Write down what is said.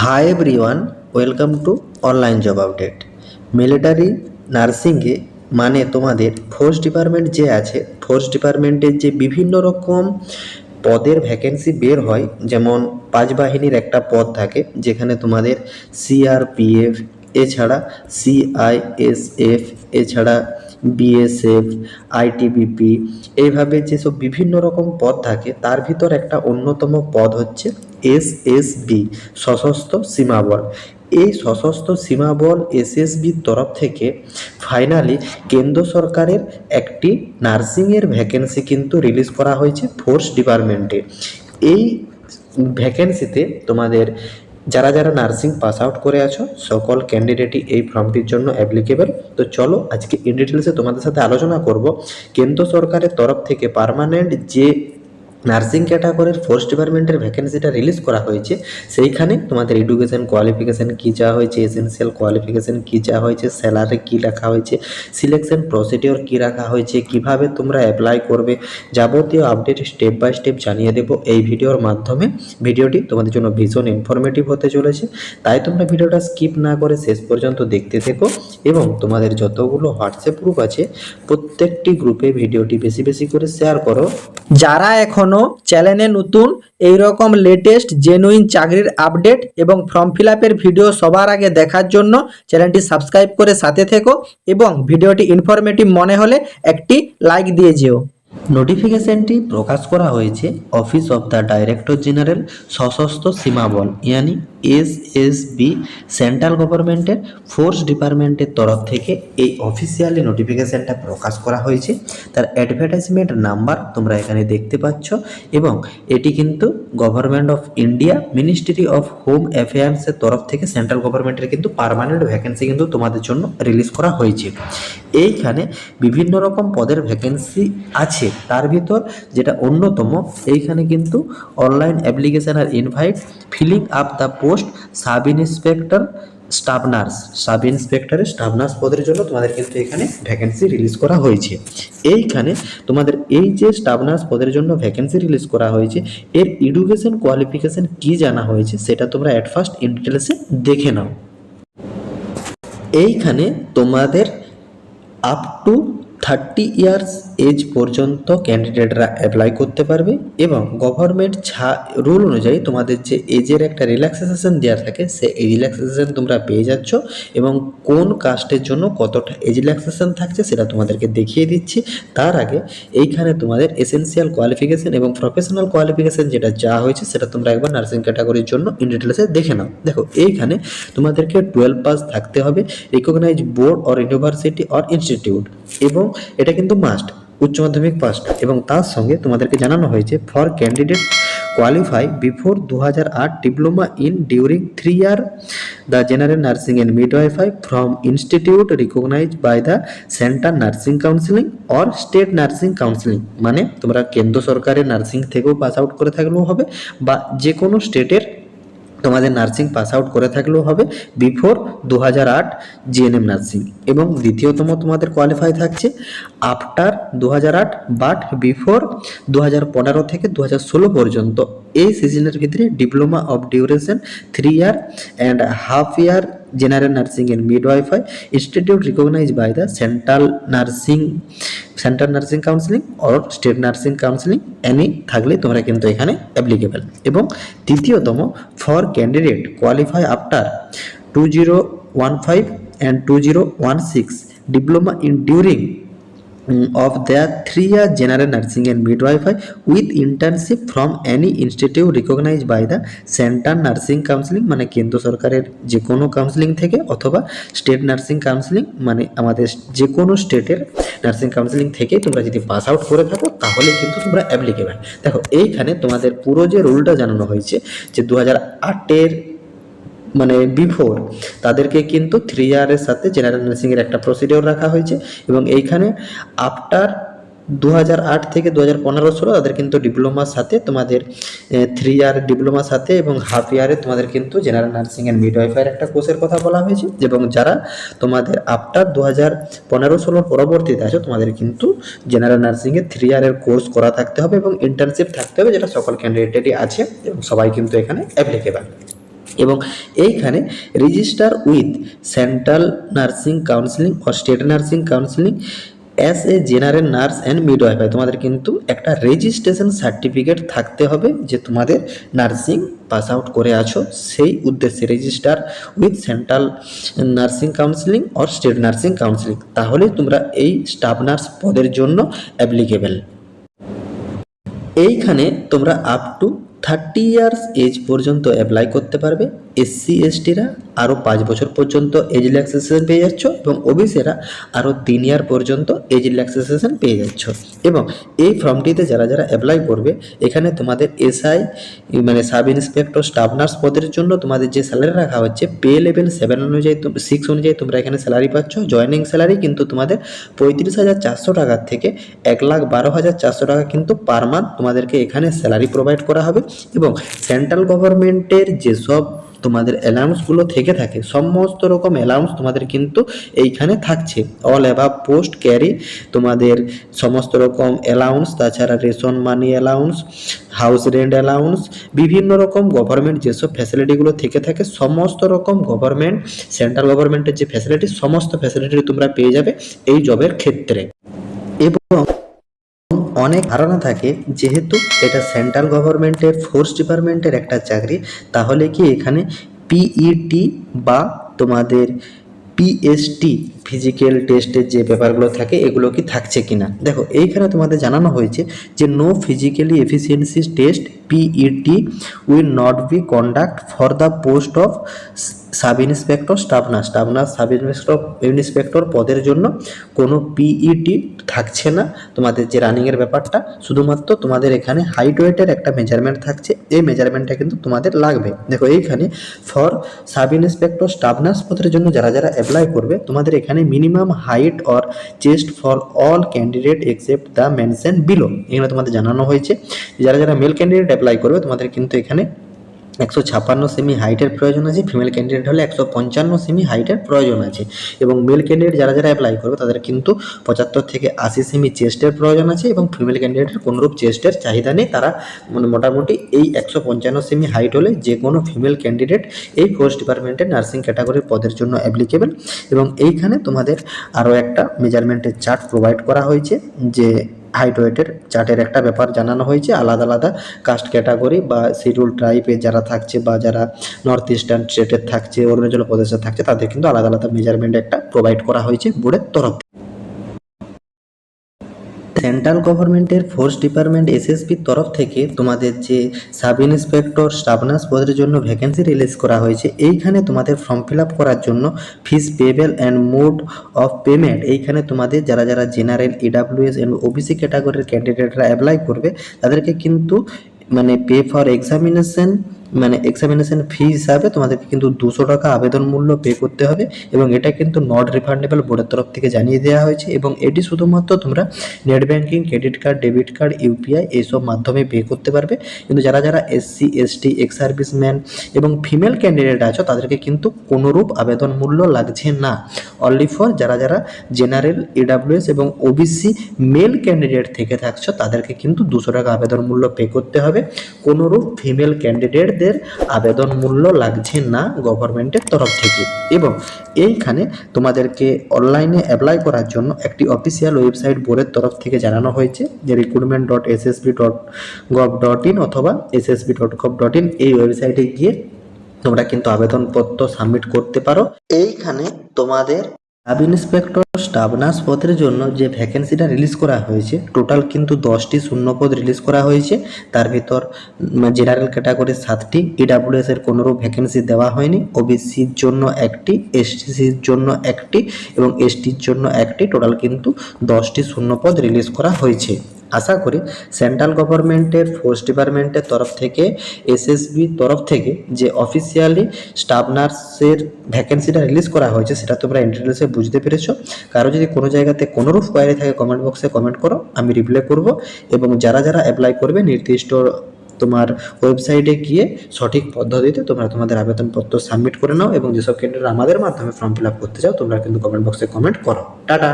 High everyone, welcome to online job update. Military নার্সিংয়ে মানে তোমাদের ফোর্স ডিপার্টমেন্ট যে আছে, ফোর্স ডিপার্টমেন্টের যে বিভিন্ন রকম পদের ভ্যাকেন্সি বের হয়, যেমন পাঁচ বাহিনীর একটা পদ থাকে যেখানে তোমাদের সিআরপিএফ, এছাড়া সিআইএসএফ, এছাড়া বিএসএফ, আইটিবিপি, এইভাবে যেসব বিভিন্ন রকম পদ থাকে তার ভিতর একটা অন্যতম পদ হচ্ছে এসএসবি, সশস্ত্র সীমাবল। এই সশস্ত্র সীমাবল এসএসবির তরফ থেকে ফাইনালি কেন্দ্র সরকারের একটি নার্সিংয়ের ভ্যাকেন্সি কিন্তু রিলিজ করা হয়েছে ফোর্স ডিপার্টমেন্টে। এই ভ্যাকেন্সিতে তোমাদের যারা যারা নার্সিং পাস আউট করে আছো সকল ক্যান্ডিডেটই এই ফর্মটির জন্য অ্যাপ্লিকেবল। তো চলো আজকে ইন ডিটেলসে তোমাদের সাথে আলোচনা করব কেন্দ্র সরকারের তরফ থেকে পার্মানেন্ট যে নার্সিং ক্যাটাগরির ফোর্স ডিপার্টমেন্টের ভ্যাকেন্সিটা রিলিজ করা হয়েছে, সেইখানে তোমাদের এডুকেশন কোয়ালিফিকেশান কী চাওয়া হয়েছে, এসেনশিয়াল কোয়ালিফিকেশান কী চাওয়া হয়েছে, স্যালারি কী রাখা হয়েছে, সিলেকশন প্রসিডিওর কী রাখা হয়েছে, কিভাবে তোমরা অ্যাপ্লাই করবে, যাবতীয় আপডেট স্টেপ বাই স্টেপ জানিয়ে দেবো এই ভিডিওর মাধ্যমে। ভিডিওটি তোমাদের জন্য ভীষণ ইনফরমেটিভ হতে চলেছে, তাই তোমরা ভিডিওটা স্কিপ না করে শেষ পর্যন্ত দেখতে থেকো এবং তোমাদের যতগুলো হোয়াটসঅ্যাপ গ্রুপ আছে প্রত্যেকটি গ্রুপে ভিডিওটি বেশি বেশি করে শেয়ার করো। যারা এখনো চ্যানেলে নতুন, এই রকম লেটেস্ট জেনুইন চাকরির আপডেট এবং ফর্ম ফিল আপের ভিডিও সবার আগে দেখার জন্য চ্যানেলটি সাবস্ক্রাইব করে সাথে থেকো এবং ভিডিওটি ইনফরমেটিভ মনে হলে একটি লাইক দিয়ে যেও। নোটিফিকেশনটি প্রকাশ করা হয়েছে office of the director general সশস্ত্র সীমাবল ইয়ানি এসএসবি সেন্ট্রাল গভর্নমেন্টের ফোর্স ডিপার্টমেন্টের তরফ থেকে এই অফিসিয়ালি নোটিফিকেশনটা প্রকাশ করা হয়েছে। তার অ্যাডভার্টাইজমেন্ট নাম্বার তোমরা এখানে দেখতে পাচ্ছ এবং এটি কিন্তু government of India ministry of home অ্যাফেয়ার্সের তরফ থেকে সেন্ট্রাল গভর্নমেন্টের কিন্তু পার্মানেন্ট ভ্যাকেন্সি কিন্তু তোমাদের জন্য রিলিজ করা হয়েছে। এইখানে বিভিন্ন রকম পদের ভ্যাকেন্সি আছে, তার ভিতর যেটা অন্যতম, এইখানে কিন্তু অনলাইন অ্যাপ্লিকেশন আর invite filling up the post sub inspector staff nurse, sub ইন্সপেক্টরের স্টাফ নার্স পদের জন্য তোমাদের কিন্তু এখানে ভ্যাকেন্সি রিলিজ করা হয়েছে। এইখানে তোমাদের এই যে স্টাফ নার্স পদের জন্য ভ্যাকেন্সি রিলিজ করা হয়েছে, এর এডুকেশন কোয়ালিফিকেশন কি জানা হয়েছে সেটা তোমরা অ্যাট ফার্স্ট ইন ডিটেলসে দেখে নাও। এইখানে তোমাদের আপ টু 30 ইয়ার্স এজ পর্যন্ত ক্যান্ডিডেটরা অ্যাপ্লাই করতে পারবে এবং গভর্নমেন্ট রুল অনুযায়ী তোমাদের যে এজের একটা রিল্যাক্সেশন দেওয়া থাকে সে এই রিল্যাক্সেশন তোমরা পেয়ে যাচ্ছ এবং কোন কাস্টের জন্য কতটা এজ রিল্যাক্সেশন থাকছে সেটা তোমাদেরকে দেখিয়ে দিচ্ছি। তার আগে এইখানে তোমাদের এসেনশিয়াল কোয়ালিফিকেশন এবং প্রফেশনাল কোয়ালিফিকেশন যেটা যা হয়েছে সেটা তোমরা একবার নার্সিং ক্যাটাগরির জন্য ইন ডিটেলসে দেখে নাও। দেখো এইখানে তোমাদেরকে 12 পাস থাকতে হবে, recognise board or university or institute, এবং এটা কিন্তু মাস্ট উচ্চ মাধ্যমিক পাস, এবং তার সঙ্গে তোমাদেরকে জানানো হয়েছে for candidate qualify before 2008 diploma in during 3 year the general nursing and midwifery from institute recognized by the center nursing counseling or state nursing counseling। মানে তোমরা কেন্দ্র সরকারের নার্সিং থেকেও পাস আউট করে থাকলেও হবে বা যে কোনো স্টেটের তোমাদের নার্সিং পাস আউট করে থাকলেও হবে বিফোর 2008 জিএনএম নার্সিং, এবং দ্বিতীয়তম তোমাদের কোয়ালিফাই থাকছে আফটার 2008 বাট বিফোর 2015 থেকে 2016 পর্যন্ত এই সিজনের ভিতরে diploma of duration 3 year and half year general nursing and midwifery institute recognise by the central nursing counselling or state nursing counselling any থাকলে তোমরা কিন্তু এখানে অ্যাপ্লিকেবল। এবং তৃতীয়তম for candidate qualify after 2015 and 2016 diploma in during of their 3 year general nursing and midwifery with internship from any institute recognized by the central nursing counseling মানে কেন্দ্র সরকারের যে কোনো কাউন্সিলিং থেকে অথবা স্টেট নার্সিং কাউন্সিলিং মানে আমাদের যে কোনো স্টেটের নার্সিং কাউন্সিলিং থেকে তোমরা যদি পাস আউট করে থাকো তাহলে কিন্তু তোমরা অ্যাপ্লিকেবল। দেখো এইখানে তোমাদের পুরো যে রুলটা জানানো হয়েছে যে 2008 মানে বিফোর তাদেরকে কিন্তু 3 ইয়ারের সাথে জেনারেল নার্সিংয়ের একটা প্রসিডিওর রাখা হয়েছে, এবং এইখানে আফটার 2008 থেকে 2015-16 তাদের কিন্তু ডিপ্লোমার সাথে তোমাদের 3 ইয়ার ডিপ্লোমার সাথে এবং হাফ ইয়ারে তোমাদের কিন্তু জেনারেল নার্সিং অ্যান্ড মিডওয়াইফারির একটা কোর্সের কথা বলা হয়েছে। এবং যারা তোমাদের আফটার 2015-16 পরবর্তীতে আছে তোমাদের কিন্তু জেনারেল নার্সিংয়ের 3 ইয়ারের কোর্স করা থাকতে হবে এবং ইন্টার্নশিপ থাকতে হবে, যেটা সকল ক্যান্ডিডেটেরই আছে এবং সবাই কিন্তু এখানে অ্যাপ্লিকেবল। এবং এইখানে register with central nursing counselling ও state nursing counselling as a general nurse and midwife, তোমাদের কিন্তু একটা রেজিস্ট্রেশন সার্টিফিকেট থাকতে হবে যে তোমাদের নার্সিং পাস আউট করে আছো, সেই উদ্দেশ্যে register with central nursing counselling or state nursing counselling, তাহলে তোমরা এই স্টাফ নার্স পদের জন্য অ্যাপ্লিকেবল। এইখানে তোমরা আপ টু 30 ইয়ার্স এজ পর্যন্ত অ্যাপ্লাই করতে পারবে। এসসি এসটিরা আরও 5 বছর পর্যন্ত এজ রিল্যাক্সেশন পেয়ে যাচ্ছ এবং ওবিসিরা আরও 3 ইয়ার পর্যন্ত এজ রিল্যাক্সেশন পেয়ে যাচ্ছ। এবং এই ফর্মটিতে যারা যারা অ্যাপ্লাই করবে, এখানে তোমাদের এসআই মানে সাব ইন্সপেক্টর স্টাফ নার্স পদের জন্য তোমাদের যে স্যালারি রাখা হচ্ছে পে লেভেল 7 অনুযায়ী 6 অনুযায়ী তোমরা এখানে স্যালারি পাচ্ছ। জয়েনিং স্যালারি কিন্তু তোমাদের 35,400 টাকার থেকে 1,12,400 টাকা কিন্তু পার মান্থ তোমাদেরকে এখানে স্যালারি প্রোভাইড করা হবে। এবং সেন্ট্রাল গভর্নমেন্টের যেসব তোমাদের অ্যালাউন্সগুলো থেকে থাকে, সমস্ত রকম অ্যালাউন্স তোমাদের কিন্তু এইখানে থাকছে। অল অ্যাবাভ পোস্ট ক্যারি তোমাদের সমস্ত রকম অ্যালাউন্স, তাছাড়া রেশন মানি অ্যালাউন্স, হাউস রেন্ট অ্যালাউন্স, বিভিন্ন রকম গভর্নমেন্ট যেসব ফ্যাসিলিটিগুলো থেকে থাকে, সমস্ত রকম গভর্নমেন্ট সেন্ট্রাল গভর্নমেন্টের যে ফ্যাসিলিটি, সমস্ত ফ্যাসিলিটি তোমরা পেয়ে যাবে এই জবের ক্ষেত্রে। এবং অনেক ধারণা থাকে যেহেতু এটা সেন্ট্রাল গভর্নমেন্টের ফোর্স ডিপার্টমেন্টের একটা চাকরি, তাহলে কি এখানে পিইটি বা তোমাদের পিএসটি ফিজিক্যাল টেস্টের যে ব্যাপারগুলো থাকে এগুলো কি থাকছে কিনা। দেখো এইখানে তোমাদের জানানো হয়েছে যে no physically efficiency test PET will not be conduct for the post of sub inspector staff nurse sub inspector পদের জন্য কোনো পিইটি থাকছে না। তোমাদের যে রানিংয়ের ব্যাপারটা শুধুমাত্র তোমাদের এখানে হাইট ওয়েটের একটা মেজারমেন্ট থাকছে, এই মেজারমেন্টটা কিন্তু তোমাদের লাগবে। দেখো এইখানে for sub inspector staff nurse পদের জন্য যারা যারা অ্যাপ্লাই করবে, তোমাদের এখানে minimum height or chest for all candidate except the mention below, এখানে তোমাদের জানানো হয়েছে। যারা যারা মেল ক্যান্ডিডেট অ্যাপ্লাই করবে তোমাদের কিন্তু এখানে 156 সেমি হাইটের প্রয়োজন আছে, ফিমেল ক্যান্ডিডেট হলে 155 সেমি হাইটের প্রয়োজন আছে। এবং মেল ক্যান্ডিডেট যারা যারা অ্যাপ্লাই করবে তাদের কিন্তু 75 থেকে 80 সেমি চেস্টের প্রয়োজন আছে এবং ফিমেল ক্যান্ডিডেটের কোনোরূপ চেস্টের চাহিদা নেই। তারা মানে মোটামুটি এই 155 সেমি হাইট হলে যে কোনো ফিমেল ক্যান্ডিডেট এই ফোর্স ডিপার্টমেন্টের নার্সিং ক্যাটাগরির পদের জন্য অ্যাপ্লিকেবল। এবং এইখানে তোমাদের আরও একটা মেজারমেন্টের চার্ট প্রোভাইড করা হয়েছে, যে হাইট ওয়েটের চার্টের একটা ব্যাপার জানানো হয়েছে। আলাদা আলাদা কাস্ট ক্যাটাগরি বা শিডিউল ট্রাইবের যারা থাকছে বা যারা নর্থ ইস্টার্ন স্টেটের থাকছে, অরুণাচল প্রদেশের থাকছে, তাদের কিন্তু আলাদা আলাদা মেজারমেন্ট একটা প্রোভাইড করা হয়েছে বোর্ডের তরফ থেকে। সেন্ট্রাল গভর্নমেন্টের ফোর্স ডিপার্টমেন্ট এসএসবির তরফ থেকে তোমাদের যে সাব ইন্সপেক্টর স্টাফ নার্স পদের জন্য ভ্যাকেন্সি রিলিজ করা হয়েছে, এইখানে তোমাদের ফর্ম ফিল আপ করার জন্য fees payable and mode of payment, এইখানে তোমাদের যারা যারা জেনারেল ইডাব্লিউএস অ্যান্ড ওবিসি ক্যাটাগরির ক্যান্ডিডেটরা অ্যাপ্লাই করবে তাদেরকে কিন্তু মানে পে ফর এক্সামিনেশন ফি হিসাবে তোমাদেরকে কিন্তু 200 টাকা আবেদন মূল্য পে করতে হবে এবং এটা কিন্তু নট রিফান্ডেবল বোর্ডের তরফ থেকে জানিয়ে দেওয়া হয়েছে। এবং এটি শুধুমাত্র তোমরা net banking, credit card, debit card, UPI এইসব মাধ্যমে পে করতে পারবে। কিন্তু যারা যারা এসসি এসটি এক্স সার্ভিসম্যান এবং ফিমেল ক্যান্ডিডেট আছো তাদেরকে কিন্তু কোনোরূপ আবেদন মূল্য লাগছে না। অনলি ফর যারা যারা জেনারেল ইডাব্লিউএস এবং ওবিসি মেল ক্যান্ডিডেট থেকে থাকছো তাদেরকে কিন্তু 200 টাকা আবেদন মূল্য পে করতে হবে। কোনোরূপ ফিমেল ক্যান্ডিডেটদের আবেদন মূল্য লাগছে না গভর্নমেন্টের তরফ থেকে। এবং এইখানে তোমাদেরকে অনলাইনে অ্যাপ্লাই করার জন্য একটি অফিসিয়াল ওয়েবসাইট বোর্ডের তরফ থেকে জানানো হয়েছে, যে recruitment.ssb.gov.in অথবা ssb.gov.in, এই ওয়েবসাইটে গিয়ে তোমরা কিন্তু আবেদনপত্র সাবমিট করতে পারো। এইখানে তোমাদের সাব ইন্সপেক্টর স্টাফ নার্স পদের জন্য যে ভ্যাকেন্সিটা রিলিজ করা হয়েছে, টোটাল কিন্তু 10টি শূন্যপদ রিলিজ করা হয়েছে। তার ভিতর জেনারেল ক্যাটাগরির 7টি, ইডাব্লিউএস এর কোনোরূপ ভ্যাকেন্সি দেওয়া হয়নি, ওবিসির জন্য 1টি, এসটিসির জন্য 1টি এবং এসটির জন্য 1টি, টোটাল কিন্তু 10টি শূন্যপদ রিলিজ করা হয়েছে। আশা করি সেন্ট্রাল গভর্নমেন্টের ফোর্স ডিপার্টমেন্টের তরফ থেকে এসএসবির তরফ থেকে যে অফিসিয়ালি স্টাফ নার্সের ভ্যাকেন্সিটা রিলিজ করা হয়েছে সেটা তোমরা ইন্টারনেটে বুঝতে পেরেছো। কারো যদি কোনো জায়গাতে কোনোরূপ কোয়ারি থাকে কমেন্ট বক্সে কমেন্ট করো, আমি রিপ্লাই করব। এবং যারা যারা অ্যাপ্লাই করবে নির্দিষ্ট তোমার ওয়েবসাইটে গিয়ে সঠিক পদ্ধতিতে তোমরা তোমাদের আবেদনপত্র সাবমিট করে নাও। এবং যেসব ক্যান্ডিডেট আমাদের মাধ্যমে ফর্ম ফিল আপ করতে চাও তোমরা কিন্তু কমেন্ট বক্সে কমেন্ট করো। টাটা।